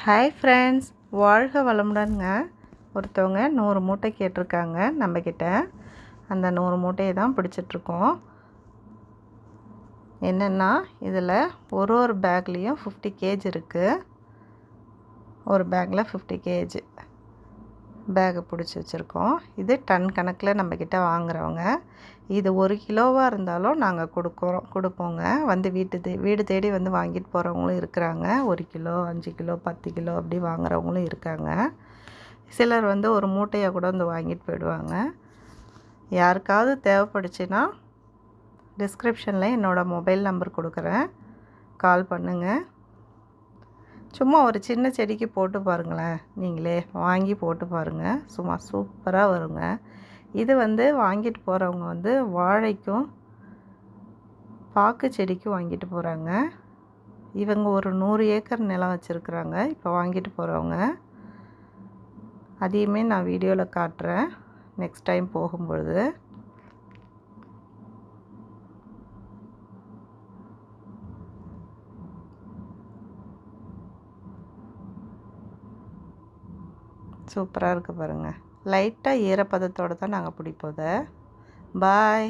Hi friends, வாழ்க வளமுடன்ங்க. ஒருத்தவங்க 100 மூட்டை கேட்டிருக்காங்க நம்மக்கிட்ட. அந்த 100 மூட்டையை தான் பிடிச்சிட்ருக்கோம். என்னென்னா இதில் ஒரு பேக்லேயும் 50 கேஜ் இருக்குது. ஒரு பேக்கில் 50 கேஜ் பேகு பிடிச்சி வச்சுருக்கோம். இது டன் கணக்கில் நம்மக்கிட்ட வாங்குகிறவங்க. இது 1 கிலோவாக இருந்தாலும் நாங்கள் கொடுப்போங்க. வந்து வீடு தேடி வந்து வாங்கிட்டு போகிறவங்களும் இருக்கிறாங்க. 1 கிலோ, 5 கிலோ, 10 கிலோ அப்படி வாங்குகிறவங்களும் இருக்காங்க. சிலர் வந்து ஒரு மூட்டையை கூட வந்து வாங்கிட்டு போயிடுவாங்க. யாருக்காவது தேவைப்படுச்சுன்னா டிஸ்கிரிப்ஷனில் என்னோடய மொபைல் நம்பர் கொடுக்குறேன், கால் பண்ணுங்கள். சும்மா ஒரு சின்ன செடிக்கு போட்டு பாருங்களேன், நீங்களே வாங்கி போட்டு பாருங்கள். சும்மா சூப்பராக வருங்க. இது வந்து வாங்கிட்டு போகிறவங்க வந்து வாழைக்கும் பாக்கு செடிக்கும் வாங்கிட்டு போகிறாங்க. இவங்க ஒரு 100 ஏக்கர் நிலம் வச்சுருக்குறாங்க இப்போ வாங்கிட்டு போகிறவங்க. அதையுமே நான் வீடியோவில் காட்டுறேன் நெக்ஸ்ட் டைம் போகும்பொழுது. சூப்பராக இருக்குது பாருங்கள். லைட்டாக ஈரப்பதத்தோடு தான் நாங்கள் பிடிப்போம். பாய்.